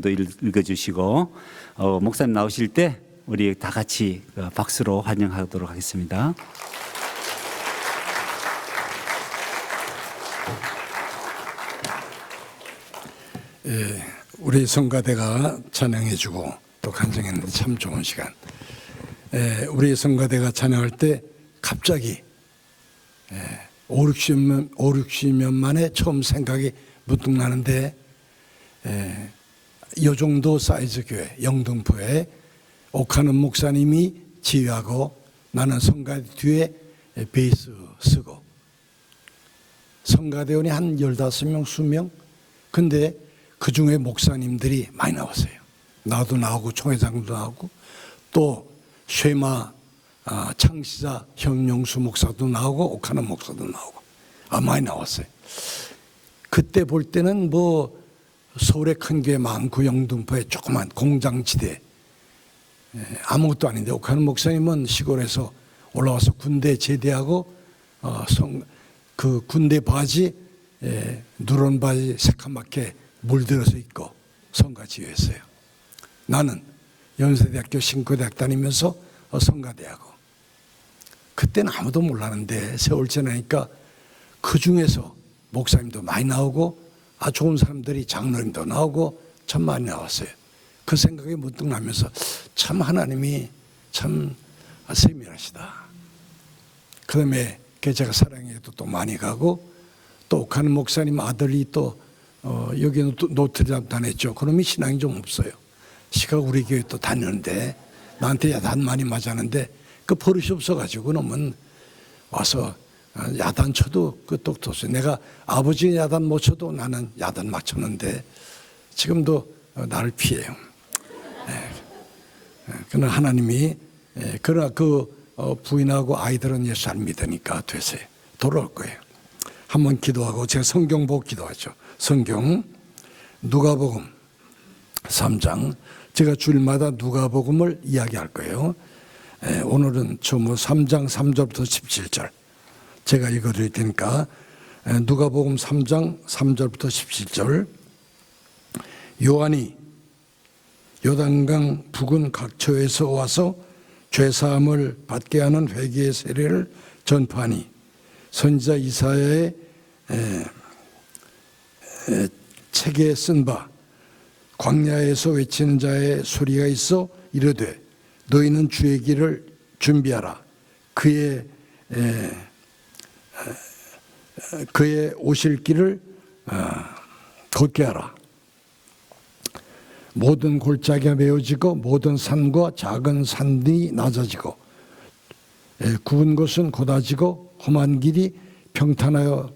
성경도 읽어주시고 목사님 나오실 때 우리 다 같이 박수로 환영하도록 하겠습니다. 우리 성가대가 찬양해주고 또 간증했는데 참 좋은 시간. 우리 성가대가 찬양할 때 갑자기 50년 만에 처음 생각이 문득 나는데 이 정도 사이즈 교회 영등포에 옥하는 목사님이 지휘하고 나는 성가대 뒤에 베이스 쓰고 성가대원이 한 15명, 20명. 근데 그 중에 목사님들이 많이 나왔어요. 나도 나오고 총회장도 나오고 또 쉐마 창시자 현영수 목사도 나오고 옥하는 목사도 나오고 많이 나왔어요. 그때 볼 때는 뭐 서울에 큰 교회 많고 영등포에 조그만 공장지대 아무것도 아닌데 옥하는 목사님은 시골에서 올라와서 군대 제대하고 그 군대 바지 누런 바지 새까맣게 물들어서 입고 성가지휘했어요. 나는 연세대학교 신고대학 다니면서 성가대하고 그때는 아무도 몰랐는데 세월 지나니까 그 중에서 목사님도 많이 나오고 좋은 사람들이 장로님도 나오고 참 많이 나왔어요. 그 생각이 문득 나면서 참 하나님이 참 세밀하시다. 그 다음에 제가 사랑에도 또 많이 가고 또 옥하는 목사님 아들이 또 여기는 노트르담 다녔죠. 그놈이 신앙이 좀 없어요. 시가 우리 교회 또 다녔는데 나한테 야단 많이 맞았는데 그 버릇이 없어가지고 그놈은 와서 야단 쳐도 그 똑똑해. 내가 아버지 야단 못 쳐도 나는 야단 맞췄는데 지금도 나를 피해요. 그러나 하나님이 그러나 그 부인하고 아이들은 예수 안 믿으니까 되세요. 돌아올 거예요. 한번 기도하고 제가 성경 보고 기도하죠. 성경 누가복음 3장 제가 주일마다 누가복음을 이야기할 거예요. 오늘은 처음 3장 3절부터 17절 제가 읽어드릴 테니까 누가복음 3장 3절부터 17절 요한이 요단강 부근 각처에서 와서 죄사함을 받게 하는 회개의 세례를 전파하니 선지자 이사야의 책에 쓴 바 광야에서 외치는 자의 소리가 있어 이르되 너희는 주의 길을 준비하라. 그의 오실 길을 걷게 하라. 모든 골짜기가 메어지고 모든 산과 작은 산이 낮아지고 굽은 곳은 곧아지고 험한 길이 평탄하여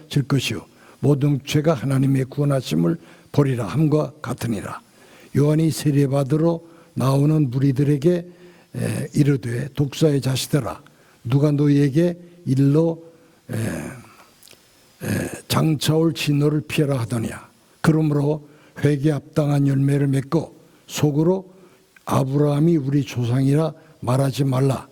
질 것이요 모든 죄가 하나님의 구원하심을 보리라 함과 같으니라. 요한이 세례받으러 나오는 무리들에게 이르되 독사의 자식들아 누가 너희에게 일러 장차올 진노를 피하라 하더냐. 그러므로 회개에 합당한 열매를 맺고 속으로 아브라함이 우리 조상이라 말하지 말라.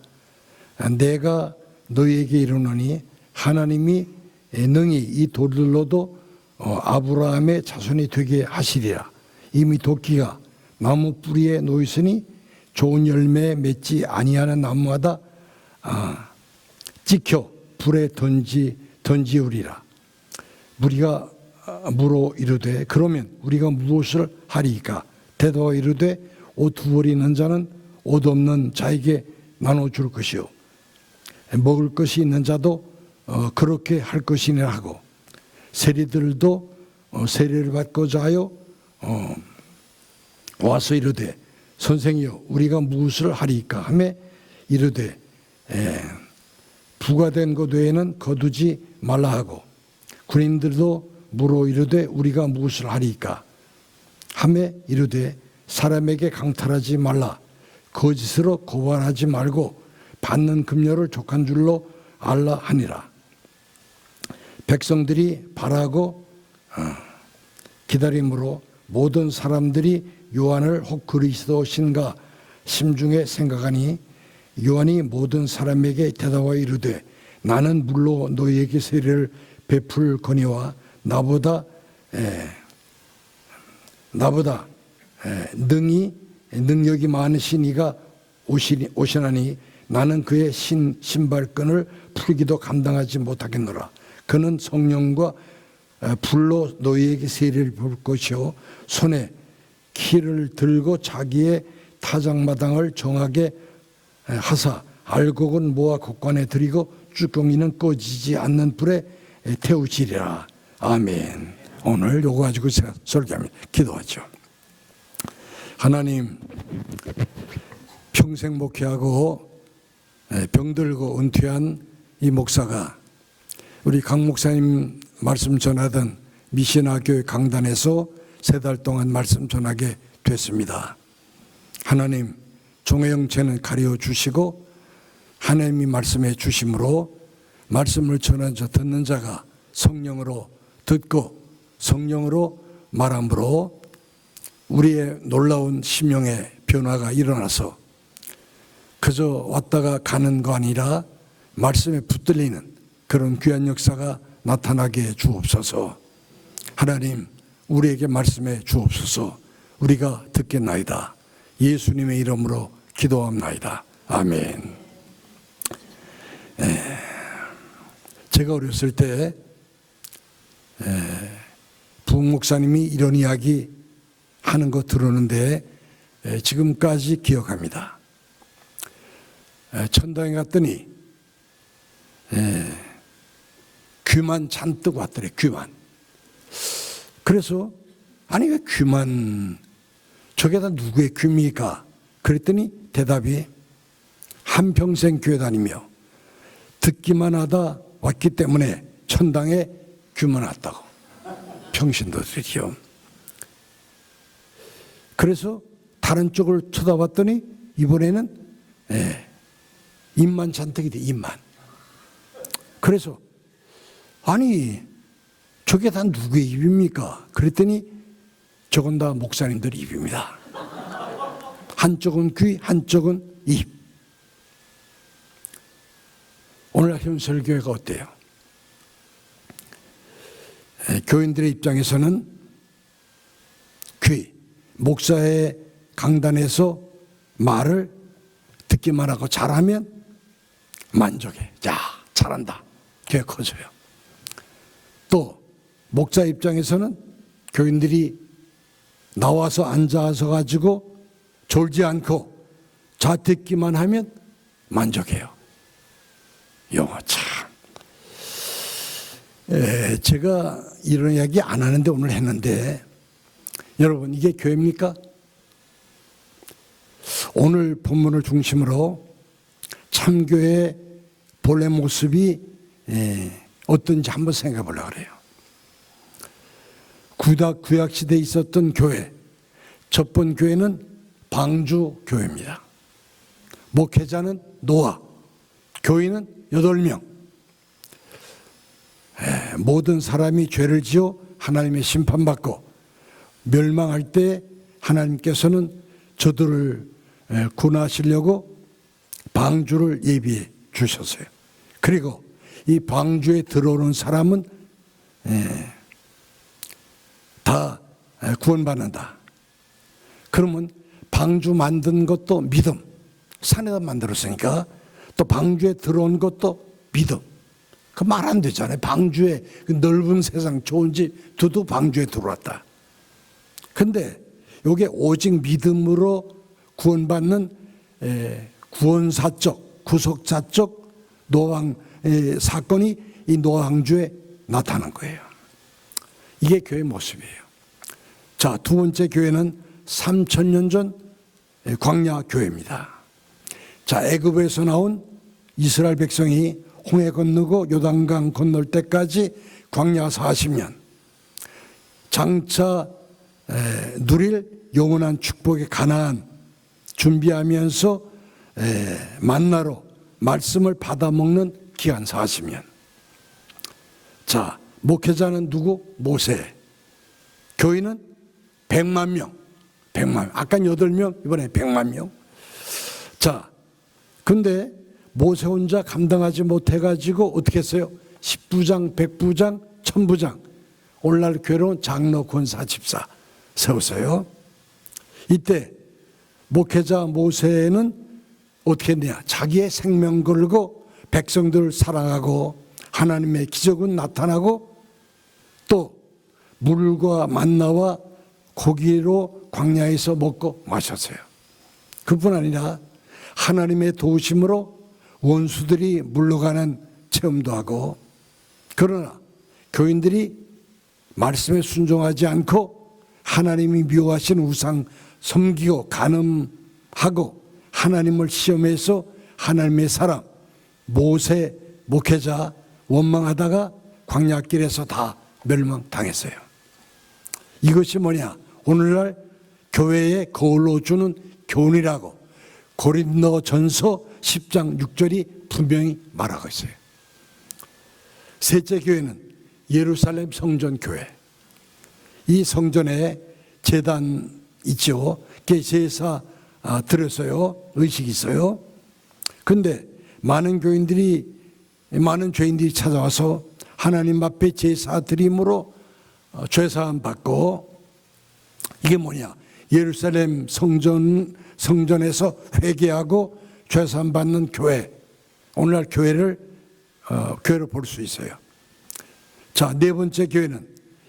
내가 너희에게 이르노니 하나님이 능히 이 돌들로도 아브라함의 자손이 되게 하시리라. 이미 도끼가 나무 뿌리에 놓였으니 좋은 열매 맺지 아니하는 나무마다 찍혀 불에 던지우리라. 무리가 물어 이르되 그러면 우리가 무엇을 하리이까? 대답하여 이르되 옷 두 벌 있는 자는 옷 없는 자에게 나눠줄 것이요 먹을 것이 있는 자도 그렇게 할 것이니라 하고 세리들도 세례를 받고자 하여 와서 이르되 선생이여 우리가 무엇을 하리이까 하며 이르되 부과된 것 외에는 거두지 말라 하고 군인들도 물어 이르되 우리가 무엇을 하리이까 하며 이르되 사람에게 강탈하지 말라. 거짓으로 고발하지 말고 받는 금료를 족한 줄로 알라 하니라. 백성들이 바라고 기다림으로 모든 사람들이 요한을 혹 그리스도신가 심중에 생각하니 요한이 모든 사람에게 대답하여 이르되 나는 물로 너희에게 세례를 베풀거니와 나보다 능력이 많으신 이가 오시나니 나는 그의 신발끈을 풀기도 감당하지 못하겠노라. 그는 성령과 불로 너희에게 세례를 볼 것이요 손에 키를 들고 자기의 타작마당을 정하게 하사 알곡은 모아 곡관에 들이고 쭈꾸미는 꺼지지 않는 불에 태우시리라. 아멘. 오늘 요거 가지고 제가 설교합니다. 기도하죠. 하나님, 평생 목회하고 병들고 은퇴한 이 목사가 우리 강 목사님 말씀 전하던 미시나 교회 강단에서 3달 동안 말씀 전하게 됐습니다. 하나님, 종의 영체는 가려 주시고 하나님이 말씀해 주심으로 말씀을 전한 자 듣는 자가 성령으로 듣고 성령으로 말함으로 우리의 놀라운 심령의 변화가 일어나서 그저 왔다가 가는 거 아니라 말씀에 붙들리는 그런 귀한 역사가 나타나게 주옵소서. 하나님, 우리에게 말씀해 주옵소서. 우리가 듣겠나이다. 예수님의 이름으로 기도합나이다. 아멘. 제가 어렸을 때 부흥 목사님이 이런 이야기 하는 거 들었는데 지금까지 기억합니다. 천당에 갔더니 귀만 잔뜩 왔더래. 귀만. 그래서 아니 왜 귀만, 저게 다 누구의 귀입니까? 그랬더니 대답이 한평생 교회 다니며 듣기만 하다 왔기 때문에 천당에 귀만 왔다고. 평신도들이요. 그래서 다른 쪽을 쳐다봤더니 이번에는 입만 잔뜩이 돼. 입만. 그래서 아니 저게 다 누구의 입입니까? 그랬더니 저건 다 목사님들 입입니다. 한쪽은 귀, 한쪽은 입. 오늘 현설교회가 어때요? 교인들의 입장에서는 귀, 목사의 강단에서 말을 듣기만 하고 잘하면 만족해. 야, 잘한다. 교회 커져요. 또 목사 입장에서는 교인들이 나와서 앉아서 가지고 졸지 않고 자 듣기만 하면 만족해요. 영어 참. 제가 이런 이야기 안 하는데 오늘 했는데 여러분 이게 교회입니까? 오늘 본문을 중심으로 참교회의 본래 모습이 어떤지 한번 생각해 보려고 그래요. 구약 시대에 있었던 교회, 첫 번 교회는 방주 교회입니다. 목회자는 노아, 교인은 8명. 모든 사람이 죄를 지어 하나님의 심판받고 멸망할 때 하나님께서는 저들을 구원하시려고 방주를 예비해 주셨어요. 그리고 이 방주에 들어오는 사람은 다 구원받는다. 그러면 방주 만든 것도 믿음. 산에다 만들었으니까 또 방주에 들어온 것도 믿음. 그 말 안 되잖아요. 방주에 그 넓은 세상 좋은 집 두두 방주에 들어왔다. 근데 이게 오직 믿음으로 구원받는 구원사적, 구속사적 노왕 사건이 이 노왕주에 나타난 거예요. 이게 교회 모습이에요. 자, 두 번째 교회는 3000년 전 광야 교회입니다. 자, 애굽에서 나온 이스라엘 백성이 홍해 건너고 요단강 건널 때까지 광야 40년 장차 누릴 영원한 축복의 가나안 준비하면서 만나로 말씀을 받아먹는 기간 40년. 자, 목회자는 누구? 모세. 교인은 100만 명. 100만 명. 아까 8명, 이번에 100만 명. 자, 근데 모세 혼자 감당하지 못해가지고 어떻게 했어요? 10부장, 100부장, 1000부장. 오늘날 괴로운 장로, 권사, 집사 세웠어요. 이때 목회자 모세는 어떻게 했냐? 자기의 생명 걸고 백성들을 사랑하고 하나님의 기적은 나타나고 또 물과 만나와 고기로 광야에서 먹고 마셨어요. 그뿐 아니라 하나님의 도우심으로 원수들이 물러가는 체험도 하고, 그러나 교인들이 말씀에 순종하지 않고 하나님이 미워하시는 우상 섬기고 간음하고 하나님을 시험해서 하나님의 사람 모세 목회자 원망하다가 광야길에서 다 멸망당했어요. 이것이 뭐냐? 오늘날 교회에 거울로 주는 교훈이라고 고린도전서 10장 6절이 분명히 말하고 있어요. 셋째 교회는 예루살렘 성전 교회. 이 성전에 제단 있죠. 제사 드렸어요. 의식이 있어요. 근데 많은 죄인들이 찾아와서 하나님 앞에 제사 드림으로 죄사함 받고, 이게 뭐냐? 예루살렘 성전에서 회개하고 죄사함 받는 교회. 오늘날 교회를 볼 수 있어요. 자, 네 번째 교회는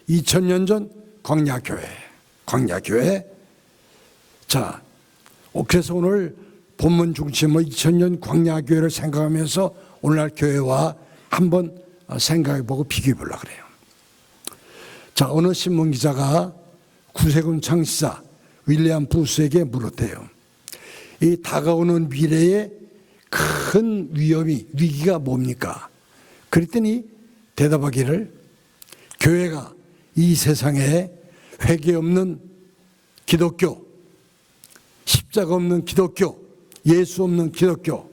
2000년 전 광야교회. 자, 그래서 오늘 본문 중심으로 2000년 광야교회를 생각하면서 오늘날 교회와 한번 생각해보고 비교해보려고 그래요. 자, 어느 신문기자가 구세군 창시자 윌리엄 부스에게 물었대요. 이 다가오는 미래의 큰 위기가 뭡니까? 그랬더니 대답하기를, 교회가 이 세상에 회개 없는 기독교, 십자가 없는 기독교, 예수 없는 기독교,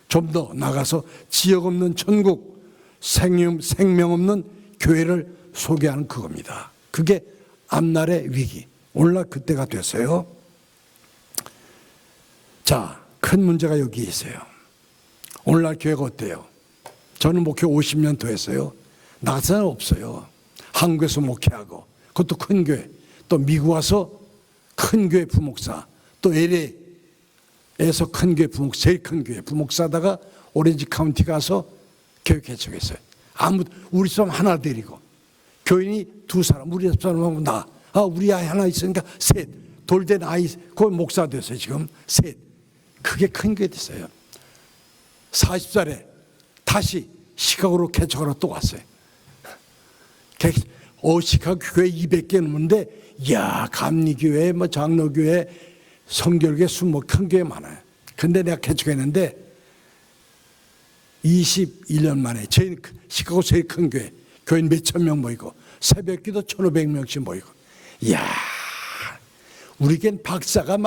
좀 더 나가서 지역 없는 천국, 생명 없는 교회를 소개하는 그겁니다. 그게 앞날의 위기. 오늘날 그때가 됐어요. 자, 큰 문제가 여기 있어요. 오늘날 교회가 어때요? 저는 목회 50년 더 했어요. 나가서는 없어요. 한국에서 목회하고, 그것도 큰 교회, 또 미국 와서 큰 교회 부목사, 또 LA에서 큰 교회 부목사, 제일 큰 교회 부목사다가 오렌지 카운티 가서 교회 개척했어요. 우리 사람 하나 데리고, 교인이 2사람, 우리 사람하고 나, 우리 아이 하나 있으니까 셋, 돌된 아이, 그 목사 됐어요. 지금 셋. 그게 큰 교회 됐어요. 40살에 다시 시카고로 개척하러 또 왔어요. 시카고 교회 200개 넘는데, 감리교회, 장로교회, 성결교회, 큰 교회 많아요. 근데 내가 개척했는데 21년 만에 시카고 제일 큰 교회, 교인 몇천 명 모이고 새벽기도 1500명씩 모이고, 우리겐 박사가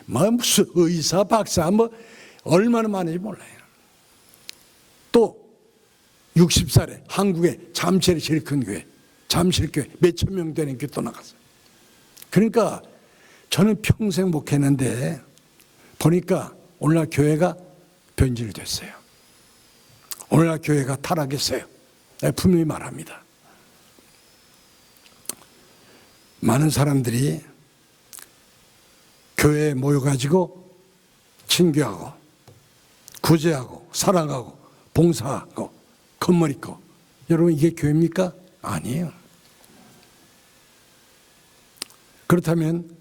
무슨 의사 박사 얼마나 많은지 몰라요. 또 60살에 한국의 잠실이 제일 큰 교회, 잠실교회 몇천 명 되는 교회 또 나갔어요. 그러니까 저는 평생 목회했는데 보니까 오늘날 교회가 변질됐어요. 오늘날 교회가 타락했어요. 내가 분명히 말합니다. 많은 사람들이 교회에 모여가지고 친교하고 구제하고 사랑하고 봉사하고 건물 있고, 여러분 이게 교회입니까? 아니에요. 그렇다면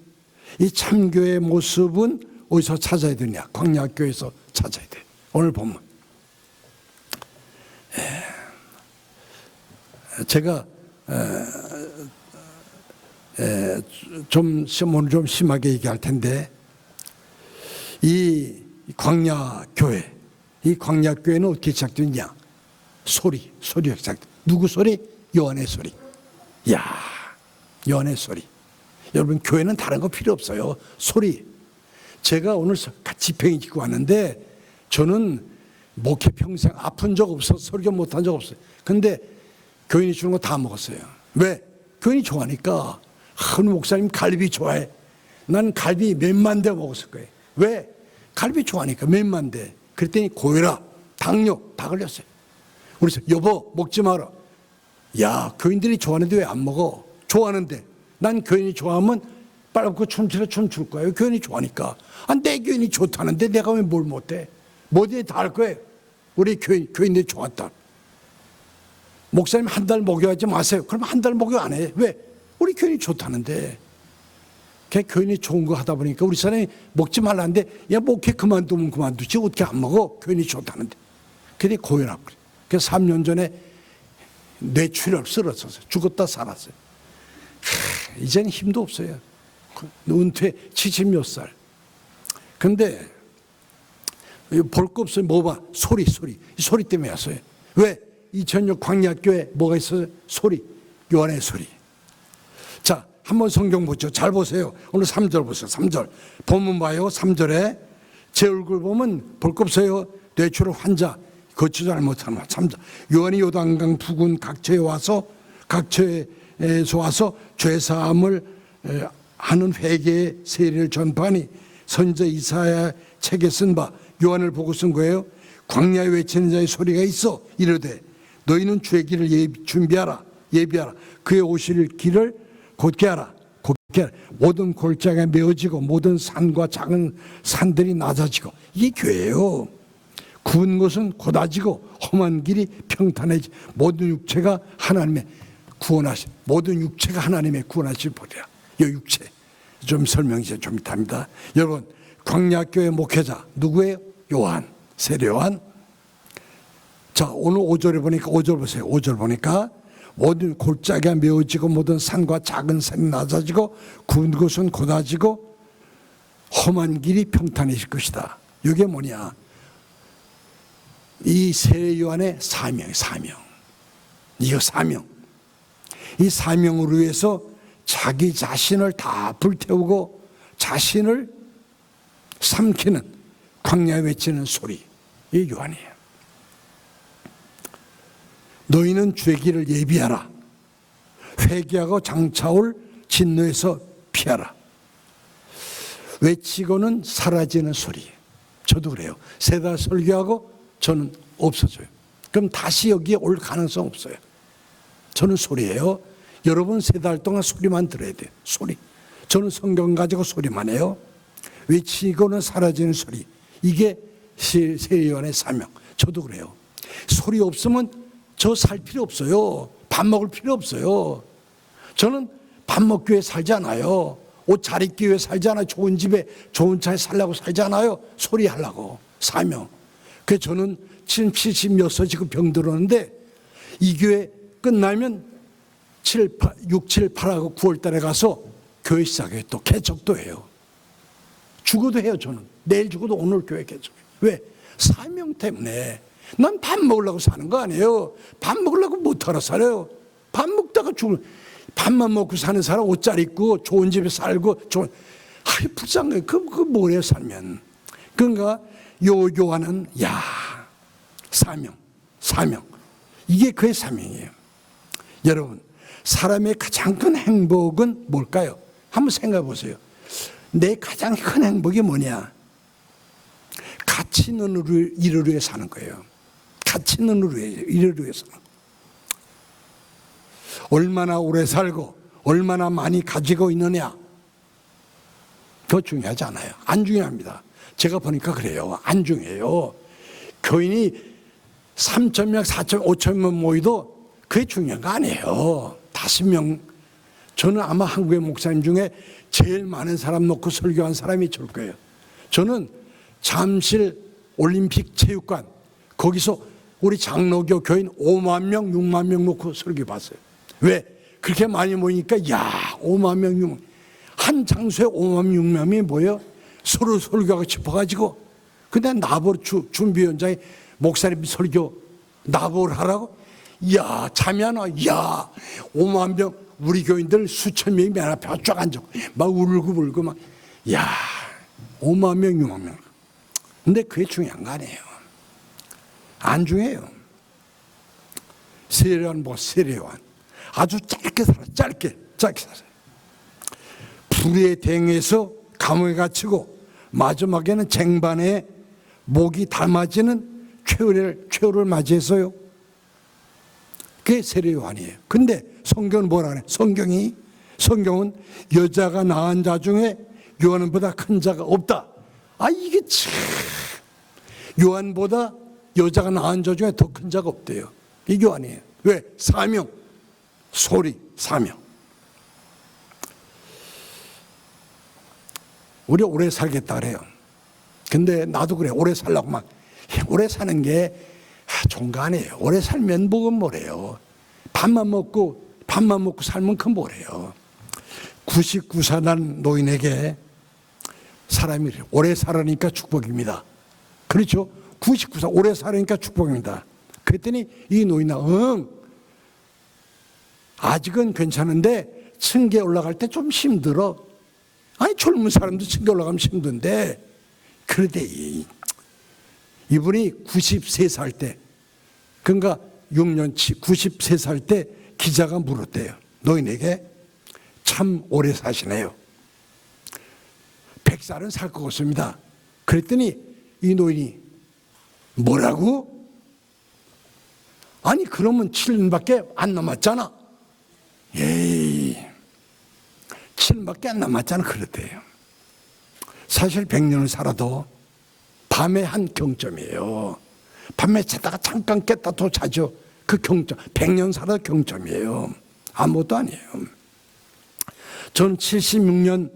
이 참교회의 모습은 어디서 찾아야 되냐? 광야교회에서 찾아야 돼. 오늘 본문. 제가 오늘 좀 심하게 얘기할 텐데, 이 광야교회, 이 광야교회는 어떻게 시작됐냐? 소리가 시작돼. 누구 소리? 요한의 소리. 요한의 소리. 여러분, 교회는 다른 거 필요 없어요. 소리. 제가 오늘 집행이 짓고 왔는데, 저는 목회 평생 아픈 적 없어서 설교 못한 적 없어요. 근데 교인이 주는 거 다 먹었어요. 왜? 교인이 좋아하니까. 목사님 갈비 좋아해. 난 갈비 몇만 대 먹었을 거예요. 왜? 갈비 좋아하니까 몇만 대. 그랬더니 고혈압, 당뇨 다 걸렸어요. 그래서 여보 먹지 마라. 교인들이 좋아하는데 왜 안 먹어? 좋아하는데 난 교인이 좋아하면 빨갛고 춤출 거예요. 교인이 좋아하니까. 내 교인이 좋다는데 내가 왜 뭘 못해? 뭐든지 다 할 거예요. 우리 교인들이 좋았다. 목사님 한 달 목욕하지 마세요. 그럼 한 달 목욕 안 해. 왜? 우리 교인이 좋다는데. 걔 교인이 좋은 거 하다 보니까 우리 사람이 먹지 말라는데, 야, 목회 그만두면 그만두지. 어떻게 안 먹어? 교인이 좋다는데. 근데 고혈압. 그래서 3년 전에 뇌출혈 쓰러졌어요. 죽었다 살았어요. 이제는 힘도 없어요. 은퇴 70몇 살. 근데 볼 거 없어요. 뭐 봐? 소리. 소리 때문에 왔어요. 왜? 2006 광야교회 뭐가 있어요? 소리. 요한의 소리. 자, 한번 성경 보죠. 잘 보세요. 오늘 3절 보세요. 3절. 본문 봐요. 3절에 제 얼굴 보면 볼 거 없어요. 뇌출혈 환자. 거치 잘못하는 3절. 요한이 요단강 부근 각처에서 와서 죄사함을 하는 회개의 세례를 전파하니 선지자 이사야 책에 쓴 바 요한을 보고 쓴 거예요. 광야에 외치는 자의 소리가 있어 이르되 너희는 주의 길을 예비하라. 그의 오실 길을 곧게 하라. 모든 골짜기가 메어지고 모든 산과 작은 산들이 낮아지고. 이게 교회예요. 구운 것은 곧아지고 험한 길이 평탄해지. 모든 육체가 하나님의 구원하실 보리라. 이 육체 좀 설명이 좀 이따입니다. 여러분, 광야교회 목회자 누구예요? 요한, 세례 요한. 자, 오늘 5절에 보니까 5절 보세요. 5절 보니까 모든 골짜기가 메어지고 모든 산과 작은 산이 낮아지고 구운 것은 곧아지고 험한 길이 평탄해질 것이다. 이게 뭐냐? 이 세례 요한의 사명. 이거 사명. 이 사명으로 위해서 자기 자신을 다 불태우고 자신을 삼키는 광야에 외치는 소리. 이 요한이에요. 너희는 주의 길을 예비하라. 회개하고 장차올 진노에서 피하라. 외치고는 사라지는 소리. 저도 그래요. 세 달 설교하고 저는 없어져요. 그럼 다시 여기에 올 가능성 없어요. 저는 소리예요. 여러분 세 달 동안 소리만 들어야 돼요. 소리. 저는 성경 가지고 소리만 해요. 외치고는 사라지는 소리. 이게 세례 요한의 사명. 저도 그래요. 소리 없으면 저 살 필요 없어요. 밥 먹을 필요 없어요. 저는 밥 먹기 위해 살지 않아요. 옷 잘 입기 위해 살지 않아요. 좋은 집에 좋은 차에 살려고 살지 않아요. 소리 하려고. 사명. 그래서 저는 70몇 지금 병들었는데 이 교회 끝나면 6, 7, 8하고 9월 달에 가서 교회 시작해요. 또 개척도 해요. 죽어도 해요. 저는 내일 죽어도 오늘 교회 개척해요. 왜? 사명 때문에. 난 밥 먹으려고 사는 거 아니에요. 밥 먹으려고 못하러 살아요. 밥 먹다가 죽을. 밥만 먹고 사는 사람 옷 잘 입고 좋은 집에 살고 불쌍해. 그 뭐래요 살면. 그러니까 요한은 사명. 이게 그의 사명이에요. 여러분, 사람의 가장 큰 행복은 뭘까요? 한번 생각해 보세요. 내 가장 큰 행복이 뭐냐? 가치 있는 일을 위해 사는 거예요. 가치 있는 일을 위해 사는 거예요. 얼마나 오래 살고 얼마나 많이 가지고 있느냐, 그거 중요하지 않아요. 안 중요합니다. 제가 보니까 그래요. 안 중요해요. 교인이 3,000명, 4,000명, 5,000명 모이도 그게 중요한 거 아니에요. 5명. 저는 아마 한국의 목사님 중에 제일 많은 사람 놓고 설교한 사람이 줄 거예요. 저는 잠실 올림픽 체육관 거기서 우리 장로교 교인 5만 명, 6만 명 놓고 설교 봤어요. 왜? 그렇게 많이 모이니까 5만 명, 6만 한 장소에 5만 명, 6만 명이 모여 서로 설교하고 싶어가지고. 근데 나보러 준비위원장이 목사님 설교 나보러 하라고? 잠이 안 와. 5만 명, 우리 교인들 수천 명이 맨 앞에 쫙 앉아 막 울고 막 5만 명, 6만 명. 근데 그게 중요한 거 아니에요. 안 중요해요. 세례요한 세례요한 아주 짧게 살았어요. 짧게 살았어요. 불에 대응해서 감옥에 갇히고 마지막에는 쟁반에 목이 담아지는 최후를 맞이해서요. 그게 세례요한이에요. 근데 성경은 뭐라 그래? 성경이 성경은 여자가 낳은 자 중에 요한보다 큰 자가 없다. 이게 참, 요한보다 여자가 낳은 자 중에 더 큰 자가 없대요. 이게 요한이에요. 왜? 사명, 소리, 사명. 우리 오래 살겠다 그래요. 근데 나도 그래. 오래 살라고 막. 오래 사는 게 좋은 거 아니에요. 오래 살면 뭐가 뭐래요. 밥만 먹고 살면 그 뭐래요. 99살 난 노인에게 사람이 오래 살으니까 축복입니다. 그렇죠? 99살 오래 살으니까 축복입니다. 그랬더니 이 노인아, 아직은 괜찮은데 층계 올라갈 때 좀 힘들어. 젊은 사람도 층계 올라가면 힘든데, 그런데 이분이 93살 때, 그러니까 6년치 93살 때 기자가 물었대요. 노인에게. 참 오래 사시네요. 100살은 살 것 같습니다. 그랬더니 이 노인이 뭐라고? 그러면 7년밖에 안 남았잖아. 에이, 7년밖에 안 남았잖아. 그랬대요. 사실 100년을 살아도 밤에 한 경점이에요. 밤에 자다가 잠깐 깼다 또 자죠. 그 경점, 100년 살아도 경점이에요. 아무것도 아니에요. 저는 76년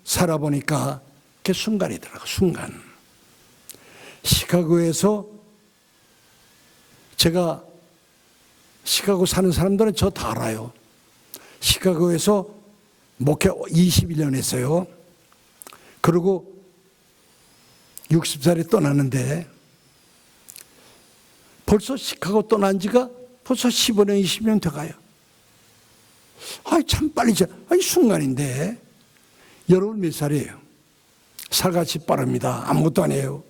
살아보니까 그게 순간이더라고요. 순간. 시카고에서, 제가 시카고 사는 사람들은 저 다 알아요. 시카고에서 목회 21년 했어요. 그리고 60살에 떠났는데 벌써 시카고 떠난 지가 벌써 15년, 20년 돼가요. 참 빨리 순간인데. 여러분 몇 살이에요? 살같이 빠릅니다. 아무것도 아니에요.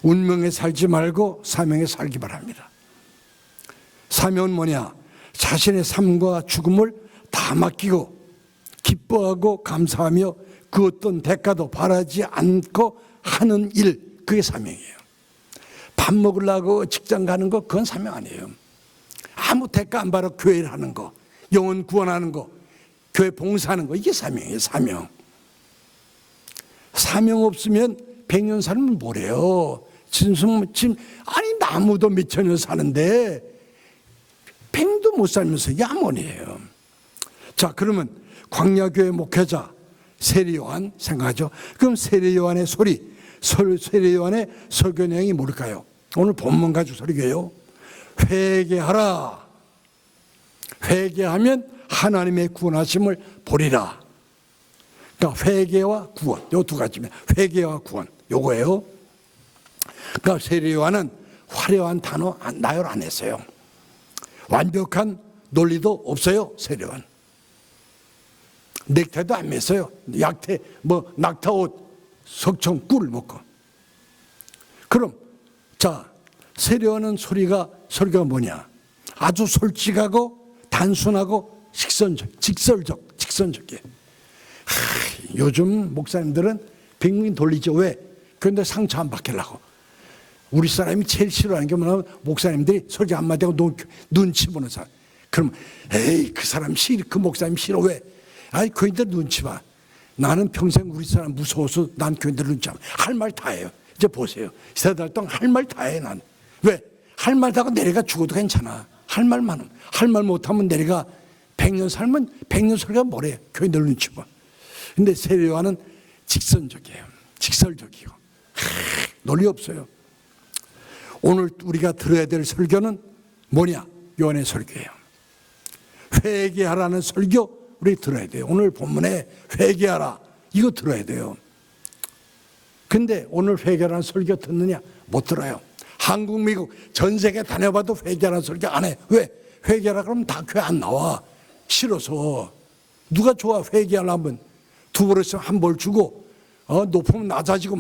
운명에 살지 말고 사명에 살기 바랍니다. 사명은 뭐냐? 자신의 삶과 죽음을 다 맡기고 기뻐하고 감사하며 그 어떤 대가도 바라지 않고 하는 일, 그게 사명이에요. 밥 먹으려고 직장 가는 거, 그건 사명 아니에요. 아무 대가 안 받아 교회를 하는 거, 영혼 구원하는 거, 교회 봉사하는 거, 이게 사명이에요. 사명. 사명 없으면 100년 살면 뭐래요? 나무도 몇천 년 사는데 100도 못 살면서 야몬이에요. 자, 그러면 광야교회 목회자 세례요한 생각하죠. 그럼 세례요한의 세례요한의 설교 내용이 뭘까요? 오늘 본문 가지고 설교해요. 회개하라. 회개하면 하나님의 구원하심을 보리라. 그러니까 회개와 구원, 요 두 가지면 회개와 구원, 요거예요. 그러니까 세례요한은 화려한 단어 나열 안 했어요. 완벽한 논리도 없어요. 세례요한. 넥타이도 안 맸어요. 약태, 낙타옷, 석청, 꿀을 먹고. 그럼, 자, 세례요한은 설교가 뭐냐? 아주 솔직하고 단순하고 직설적이에요. 요즘 목사님들은 빙빙 돌리죠. 왜? 그런데 상처 안 받으려고. 우리 사람이 제일 싫어하는 게 뭐냐면 목사님들이 설교 한마디 하고 눈치 보는 사람. 그럼 에이, 그 사람 싫어, 그 목사님 싫어. 왜? 교인들 눈치 봐. 나는 평생 우리 사람 무서워서 난 교인들 눈치 봐. 할 말 다 해요. 이제 보세요. 3달 동안 할 말 다 해, 난. 왜? 할 말 다 하고 내려가 죽어도 괜찮아. 할 말만. 할 말 못하면 내려가 100년 살면 100년 설교가 뭐래? 교인들 눈치 봐. 근데 세례요한은 직선적이에요. 직설적이고. 논리 없어요. 오늘 우리가 들어야 될 설교는 뭐냐? 요한의 설교예요. 회개하라는 설교 우리 들어야 돼요. 오늘 본문에 회개하라, 이거 들어야 돼요. 근데 오늘 회개하라는 설교 듣느냐? 못 들어요. 한국, 미국 전 세계 다녀봐도 회개하라는 설교 안 해. 왜? 회개하라 그러면 다 교회 안 나와. 싫어서. 누가 좋아? 회개하려면 두 벌에서 한 벌 주고 높으면 낮아지고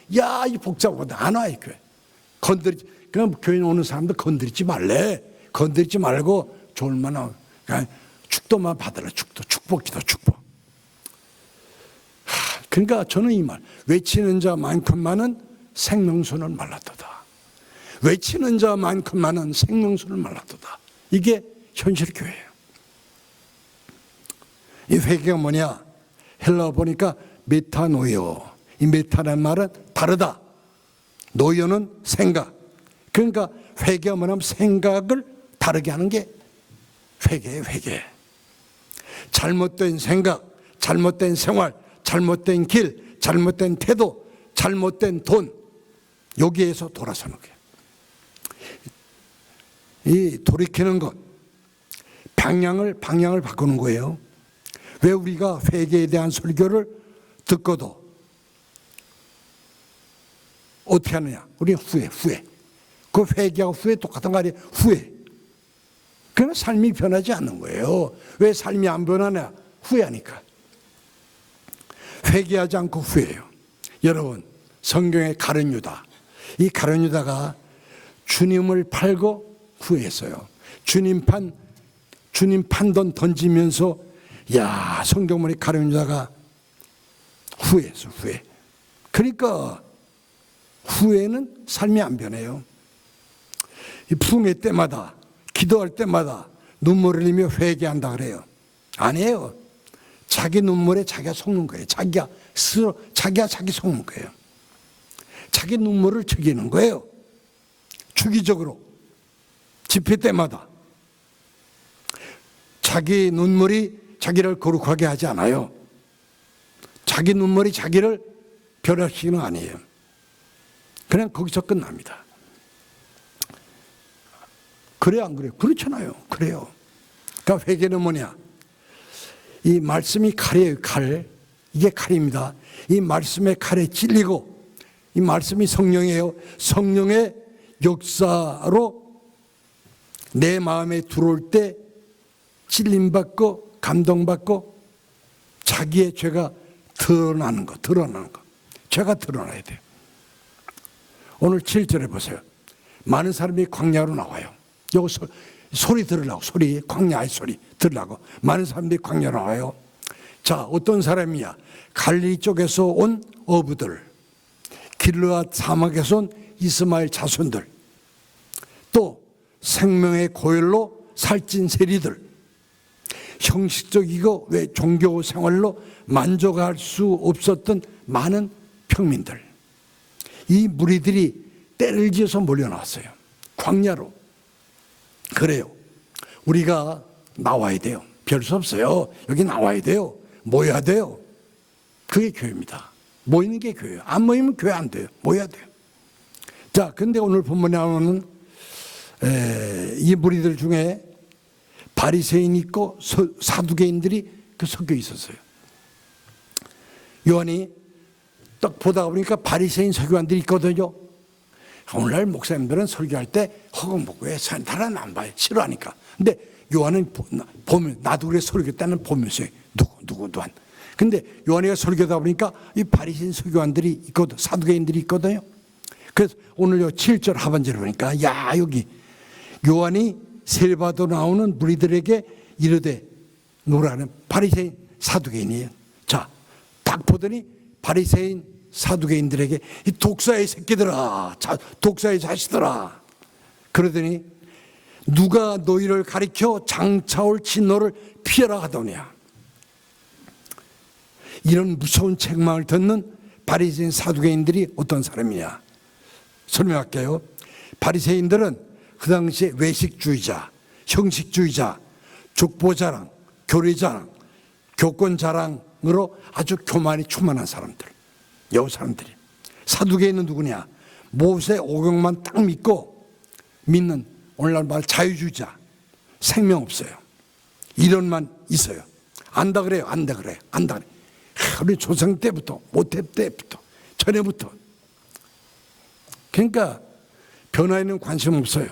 이 복잡하다. 안 와, 이 교회. 그럼 교회 오는 사람들 건드리지 말래. 건드리지 말고 좋을 만한 축도만 받으라. 축복 기도, 축복. 그러니까 저는 이 말, 외치는 자만큼만은 생명수는 말랐도다. 외치는 자만큼만은 생명수는 말랐도다. 이게 현실 교회예요. 이 회개가 뭐냐? 헬라어 보니까 메타노이어. 이 메타라는 말은 다르다. 노이어는 생각. 그러니까 회개가 뭐냐면 생각을 다르게 하는 게 회개예요, 회개. 잘못된 생각, 잘못된 생활, 잘못된 길, 잘못된 태도, 잘못된 돈, 여기에서 돌아서는 거예요. 이 돌이키는 것, 방향을 바꾸는 거예요. 왜 우리가 회개에 대한 설교를 듣고도 어떻게 하느냐? 우리는 후회. 그 회개하고 후회 똑같은 거 아니에요? 후회. 그러면 삶이 변하지 않는 거예요. 왜 삶이 안 변하냐? 후회하니까. 회개하지 않고 후회해요. 여러분, 성경의 가룟 유다. 이 가룟 유다가 주님을 팔고 후회했어요. 주님 판돈 던지면서 야, 성경문의 가룟 유다가 후회했어, 후회. 그러니까 후회는 삶이 안 변해요. 이 풍회 때마다, 기도할 때마다 눈물을 흘리며 회개한다 그래요. 아니에요. 자기 눈물에 자기가 속는 거예요. 자기가 자기 속는 거예요. 자기 눈물을 죽이는 거예요. 주기적으로 집회 때마다 자기 눈물이 자기를 거룩하게 하지 않아요. 자기 눈물이 자기를 변화시키는 거 아니에요. 그냥 거기서 끝납니다. 그래 안 그래요? 그렇잖아요. 그래요. 그러니까 회개는 뭐냐? 이 말씀이 칼이에요. 칼. 이게 칼입니다. 이 말씀의 칼에 찔리고 이 말씀이 성령이에요. 성령의 역사로 내 마음에 들어올 때 찔림받고 감동받고 자기의 죄가 드러나는 거. 죄가 드러나야 돼요. 오늘 7절에 보세요. 많은 사람이 광야로 나와요. 요거 소리 들으려고, 광야의 소리 들으려고 많은 사람들이 광야로 나와요. 자, 어떤 사람이야? 갈릴리 쪽에서 온 어부들, 길르앗 사막에서 온 이스마엘 자손들, 또 생명의 고열로 살찐 세리들, 형식적이고 왜 종교 생활로 만족할 수 없었던 많은 평민들, 이 무리들이 때를 지어서 몰려나왔어요. 광야로. 그래요. 우리가 나와야 돼요. 별 수 없어요. 여기 나와야 돼요. 모여야 돼요. 그게 교회입니다. 모이는 게 교회예요. 안 모이면 교회 안 돼요. 모여야 돼요. 자, 근데 오늘 본문에 나오는 이 무리들 중에 바리새인 있고 사두개인들이 섞여 있었어요. 요한이 딱 보다 보니까 바리새인 서기관들이 있거든요. 오늘날 목사님들은 설교할 때 허공복구에 다른 안 봐요. 싫어하니까. 근데 요한은 보면, 나도 그래 설교 때는 보면서 누구도 안. 근데 요한이가 설교다 보니까 이 바리새인 서기관들이 있거든, 사두개인들이 있거든요. 그래서 오늘 요 7절 하반절에 보니까 야, 여기 요한이 세례받아 나오는 무리들에게 이르되 노라는 바리새인 사두개인이에요. 자, 딱 보더니 바리새인 사두개인들에게 이 독사의 새끼들아, 독사의 자식들아, 그러더니 누가 너희를 가리켜 장차올 진노를 피하라 하더냐. 이런 무서운 책망을 듣는 바리새인 사두개인들이 어떤 사람이냐 설명할게요. 바리새인들은 그 당시에 외식주의자, 형식주의자, 족보자랑, 교리자랑, 교권자랑으로 아주 교만이 충만한 사람들, 여우 사람들이. 사두개인은 누구냐? 모세 오경만 딱 믿는 오늘날 말 자유주의자, 생명 없어요. 이론만 있어요. 안다 그래요. 우리 조상 때부터, 모태 때부터, 전에부터. 그러니까 변화에는 관심 없어요.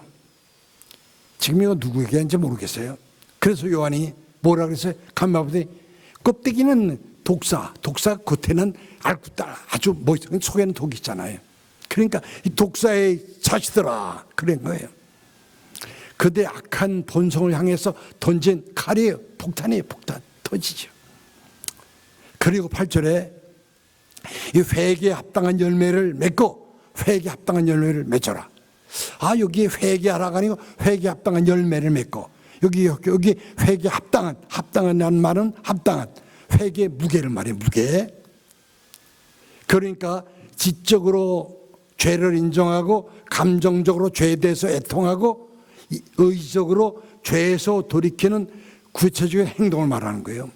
지금 이거 누구 얘기하는지 모르겠어요. 그래서 요한이 뭐라 그랬어요? 간마보더니 껍데기는 독사 겉에는 아주 멋있는 속에는 독이 있잖아요. 그러니까 이 독사의 자식들아, 그런 거예요. 그대 악한 본성을 향해서 던진 칼이에요. 폭탄이에요. 폭탄. 터지죠. 그리고 8절에 이 회개에 합당한 열매를 맺고 회개에 합당한 열매를 맺어라. 아, 여기에 회개하라가 아니고 회개에 합당한 열매를 맺고, 여기 회개 합당한 말은 합당한 회개 무게를 말해 무게. 그러니까 지적으로 죄를 인정하고 감정적으로 죄에 대해서 애통하고 의지적으로 죄에서 돌이키는 구체적인 행동을 말하는 거예요.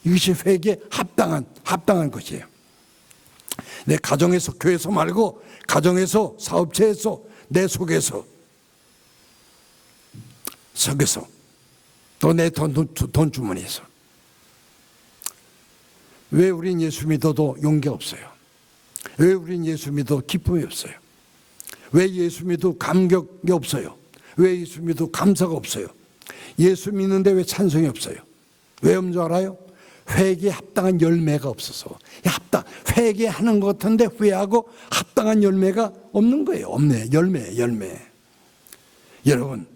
이것이 회개에 합당한 것이에요. 내 가정에서, 교회에서 말고 가정에서, 사업체에서, 내 속에서 또 내 돈 주머니에서. 왜 우린 예수 믿어도 용기 없어요? 왜 우린 예수 믿어도 기쁨이 없어요? 왜 예수 믿어도 감격이 없어요? 왜 예수 믿어도 감사가 없어요? 예수 믿는데 왜 찬송이 없어요? 왜 없는 줄 알아요? 회개에 합당한 열매가 없어서. 회개하는 것 같은데 후회하고 합당한 열매가 없는 거예요. 없네. 열매. 여러분,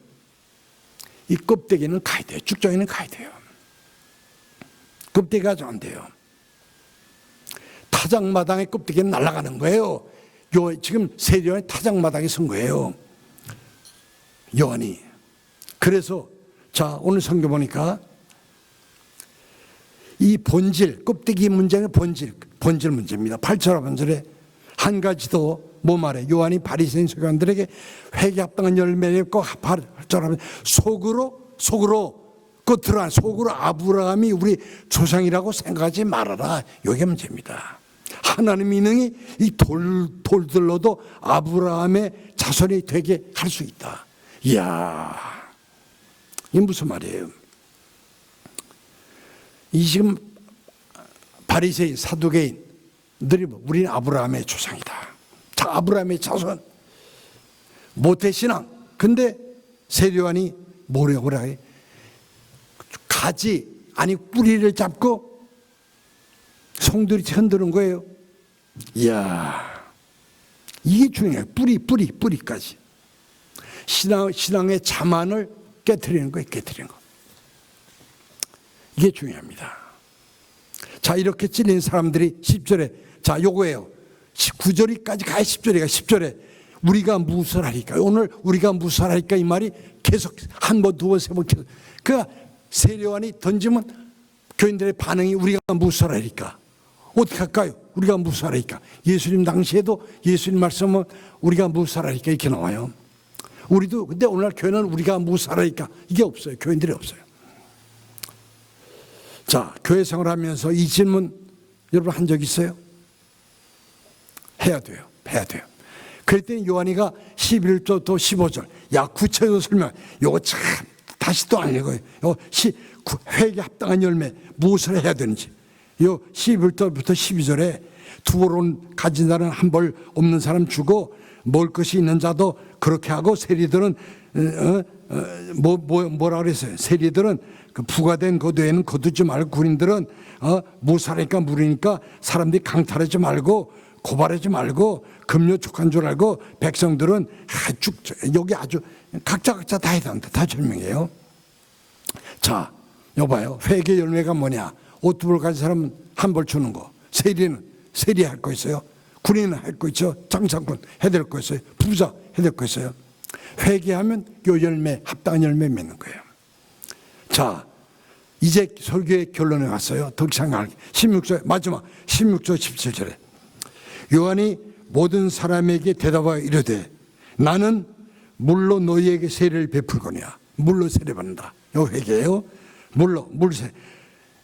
이 껍데기는 가야 돼요. 쭉정이는 가야 돼요. 껍데기가 좀 안 돼요. 타작마당에 껍데기는 날아가는 거예요. 지금 세리온이 타작마당에 선 거예요. 요한이. 그래서 자, 오늘 성경 보니까 이 본질, 껍데기 문제는 본질 문제입니다. 8절 본질에 한 가지 더 뭐 말해? 요한이 바리새인 서기관들에게 회개 합당한 열매를 꼭 합하라. 속으로 아브라함이 우리 조상이라고 생각하지 말아라. 이게 문제입니다. 하나님의 인능이 이 돌들로도 아브라함의 자손이 되게 할 수 있다. 이야, 이게 무슨 말이에요? 이 지금 바리새인, 사두개인들이 우리는 아브라함의 조상이다. 자, 아브라함의 자손, 모태신앙. 근데 세례요한이 뭐라고 해? 가지, 아니 뿌리를 잡고 송두리 흔드는 거예요. 이야, 이게 중요해요. 뿌리까지. 신앙의 자만을 깨트리는 거예요. 이게 중요합니다. 자, 이렇게 찔린 사람들이 10절에, 자, 요거예요. 9절까지 가야 10절에 우리가 무엇을 하리까? 오늘 우리가 무엇을 하리까? 이 말이 계속 한 번, 두 번, 세 번 계속. 그러니까 세례요한이 던지면 교인들의 반응이 우리가 무엇을 하리까? 어떻게 할까요? 우리가 무엇을 하리까? 예수님 당시에도 예수님 말씀은 우리가 무엇을 하리까? 이렇게 나와요. 우리도, 근데 오늘날 교회는 우리가 무엇을 하리까? 이게 없어요. 교인들이 없어요. 자, 교회 생활하면서 이 질문 여러분 한 적 있어요? 해야 돼요. 그랬더니 요한이가 11절 또 15절, 야, 구체적으로 설명. 요거 참 다시 또 안 읽어요. 회개 합당한 열매 무엇을 해야 되는지. 요 11절부터 12절에 두 벌은 가진 자는 한 벌 없는 사람 주고 먹을 것이 있는 자도 그렇게 하고, 세리들은 뭐라 그랬어요? 세리들은 그 부과된 거두에는 거두지 말고, 군인들은 무사하니까 무리니까 사람들이 강탈하지 말고 고발하지 말고 금요 촉한 줄 알고, 백성들은 여기 아주 각자 다 해야 된다. 다 설명해요. 자, 여봐요. 회개 열매가 뭐냐? 옷 두 벌 가진 사람은 한 벌 주는 거. 세리는 세리할 거 있어요. 군인은 할 거 있죠. 장사꾼 해야 될 거 있어요. 부자 해야 될 거 있어요. 회개하면 요 열매, 합당한 열매 맺는 거예요. 자, 이제 설교의 결론에 왔어요. 더 이상 16절 마지막 16절 17절에 요한이 모든 사람에게 대답하여 이르되 나는 물로 너희에게 세례를 베풀거니와. 물로 세례받는다. 요 회개예요. 물세.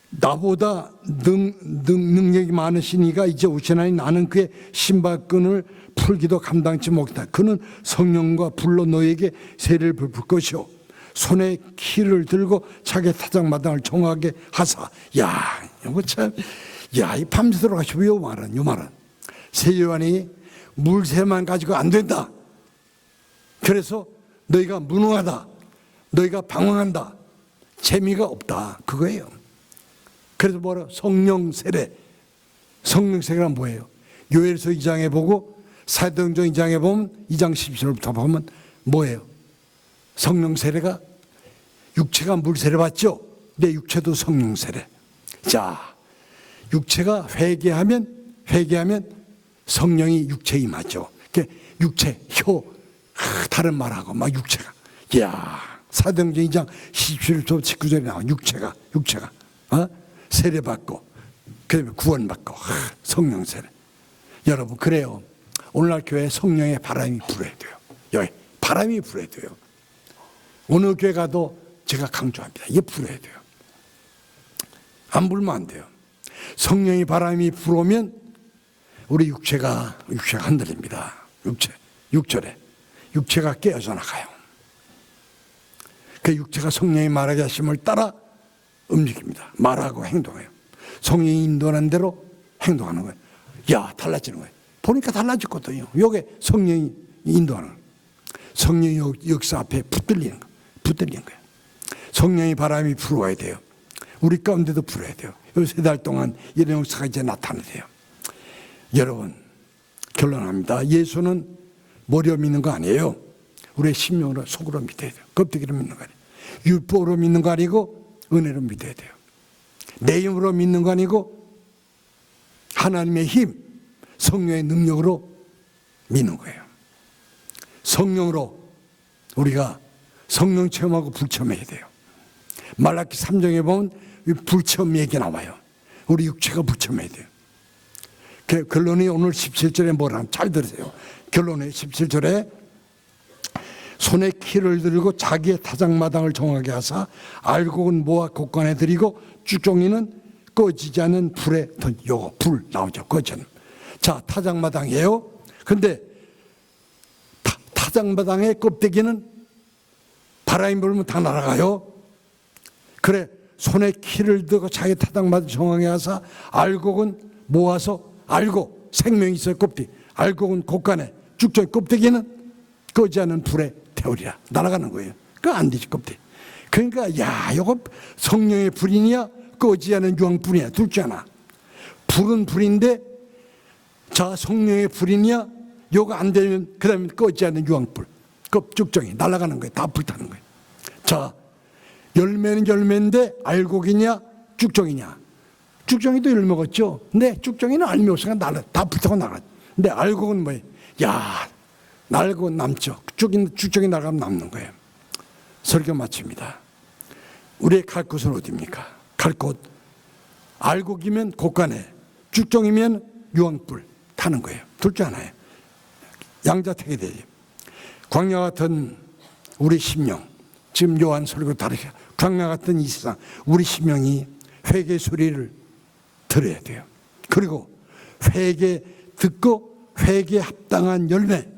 나보다 능력이 많으신 이가 이제 오시나니 나는 그의 신발끈을 풀기도 감당치 못하다. 그는 성령과 불로 너희에게 세례를 베풀 것이요 손에 키를 들고 자기 타작마당을 정하게 하사. 야, 이거 참, 야, 이 밤새도록 하시고 요 말은 세요한이 물세만 가지고 안 된다. 그래서 너희가 무능하다. 너희가 방황한다. 재미가 없다. 그거예요. 그래서 뭐라? 성령 세례. 성령 세례가 뭐예요? 요엘서 2장에 보고 사도행전 2장에 보면 2장 12절부터 보면 뭐예요? 성령 세례가 육체가 물 세례 받죠? 내 육체도 성령 세례. 자, 육체가 회개하면 성령이 육체에 임하죠. 육체, 혀, 다른 말하고 막 육체가. 이야, 사도행전 2장 17절 19절에 나와. 육체가 세례받고 그다음에 구원받고 성령 세례. 여러분 그래요. 오늘날 교회에 성령의 바람이 불어야 돼요. 여기 바람이 불어야 돼요. 어느 교회 가도 제가 강조합니다. 이게 불어야 돼요. 안 불면 안 돼요. 성령의 바람이 불어오면 우리 육체가 흔들립니다. 육절에 육체가 깨어져 나가요. 그 육체가 성령이 말하게 하심을 따라 움직입니다. 말하고 행동해요. 성령이 인도하는 대로 행동하는 거예요. 야, 달라지는 거예요. 보니까 달라졌거든요. 요게 성령이 인도하는 거예요. 성령의 역사 앞에 붙들리는 거예요. 성령의 바람이 불어와야 돼요. 우리 가운데도 불어야 돼요. 요 3달 동안 이런 역사가 이제 나타나요. 여러분, 결론합니다. 예수는 머리로 믿는 거 아니에요. 우리의 심령으로 속으로 믿어야 돼요. 껍데기로 믿는 거 아니에요. 율법으로 믿는 거 아니고 은혜로 믿어야 돼요. 내 힘으로 믿는 거 아니고 하나님의 힘, 성령의 능력으로 믿는 거예요. 성령으로 우리가 성령 체험하고 불체험해야 돼요. 말라기 3장에 보면 불체험 얘기 나와요. 우리 육체가 불체험해야 돼요. 그 결론이 오늘 17절에 뭐라 하면 잘 들으세요. 결론에 17절에 손에 키를 들고 자기의 타작마당을 정하게 하사 알곡은 모아 곳간에 들이고 쭉종이는 꺼지지 않은 불에 요거 불 나오죠. 꺼지는. 자, 타작마당이에요. 근데 타작마당의 껍데기는 바람이 불면 다 날아가요. 그래, 손에 키를 들고 자기 타작마당 정하게 하사 알곡은 모아서 알곡 생명이 있어요. 껍데기 알곡은 곳간에 쭉종이 껍데기는 꺼지지 않은 불에 태우리라. 날아가는 거예요. 그거 안 되지 껍데기. 그러니까 야, 이거 성령의 불이냐 꺼지지 않은 유황불이냐 둘 중 하나. 불은 불인데 자 성령의 불이냐 요거 안 되면 그 다음에 꺼지지 않는 유황불 쭉종이 날아가는 거예요. 다 불타는 거예요. 자, 열매는 열매인데 알곡이냐 쭉종이냐. 쭉종이도 열매 먹었죠. 근데 쭉종이는 알미 없으니까 다 불타고 나가죠. 근데 알곡은 뭐예요? 야, 날고 남죠. 쭉종이 나가면 남는 거예요. 설교 마칩니다. 우리의 갈 곳은 어디입니까? 갈 곳. 알곡이면 곳간에, 쭉종이면 유황불 타는 거예요. 둘 중 하나예요. 양자택이 되죠. 광야 같은 우리 심령, 지금 요한 설교 다르게 광야 같은 이 세상, 우리 심령이 회개 소리를 들어야 돼요. 그리고 회개 듣고 회개에 합당한 열매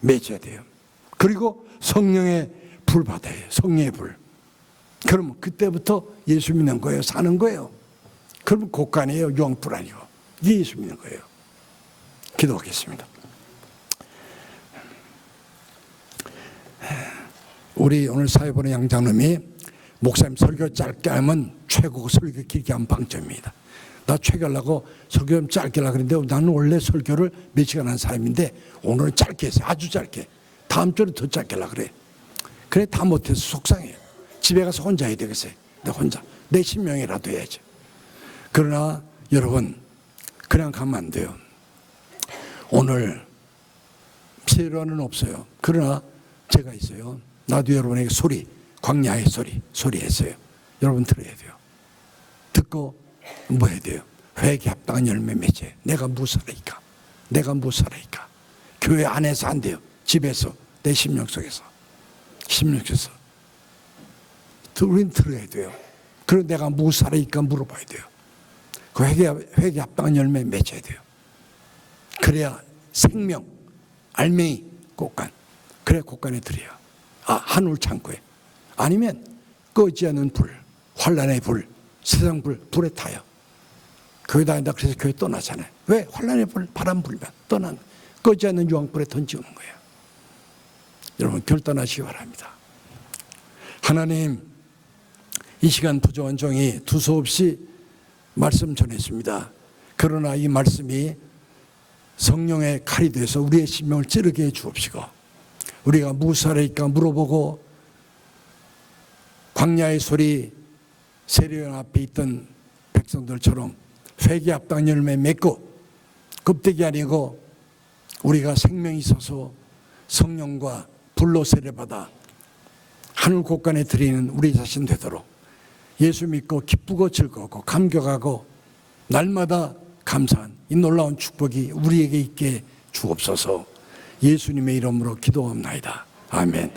맺어야 돼요. 그리고 성령의 불 받아야 해요. 성령의 불. 그러면 그때부터 예수 믿는 거예요. 사는 거예요. 그러면 곳간이에요. 유황불 아니고. 이게 예수 믿는 거예요. 기도하겠습니다. 우리 오늘 사회 보는 양장님이 목사님 설교 짧게 하면 최고 설교 길게 하면 방점입니다. 나 최교하려고 설교 좀 짧게 하려고 그랬는데 나는 원래 설교를 몇 시간 한 사람인데 오늘은 짧게 했어요. 아주 짧게. 다음 주는 더 짧게 하려고 그래. 그래 다 못해서 속상해요. 집에 가서 혼자 해야 되겠어요. 내 혼자. 내 신명이라도 해야죠. 그러나 여러분 그냥 가면 안 돼요. 오늘 피해로는 없어요. 그러나 제가 있어요. 나도 여러분에게 광야의 소리 했어요. 여러분 들어야 돼요. 듣고 뭐 해야 돼요? 회개 합당한 열매 맺어요. 내가 무사라니까. 교회 안에서 안 돼요. 집에서 내 심령 속에서 우린 들어야 돼요. 그리고 내가 무사라니까 물어봐야 돼요. 그 회개 합당한 열매 맺어야 돼요. 그래야 생명, 알맹이, 곳간. 그래야 곳간에 들어요. 한울 창고에. 아니면 꺼지지 않는 불, 환란의 불, 세상 불에 타요. 교회 다닌다 그래서 교회 떠나잖아요. 왜? 환란의 불, 바람 불면 떠난 꺼지지 않는 유황불에 던지는 거예요. 여러분 결단하시기 바랍니다. 하나님, 이 시간 부족한 종이 두서없이 말씀 전했습니다. 그러나 이 말씀이 성령의 칼이 돼서 우리의 심령을 찌르게 해 주옵시고 우리가 무사라니까 물어보고 광야의 소리 세례요한 앞에 있던 백성들처럼 회개 합당 열매 맺고 껍데기 아니고 우리가 생명이 있어서 성령과 불로 세례받아 하늘 곳간에 드리는 우리 자신 되도록 예수 믿고 기쁘고 즐거우고 감격하고 날마다 감사한 이 놀라운 축복이 우리에게 있게 주옵소서. 예수님의 이름으로 기도합나이다. 아멘.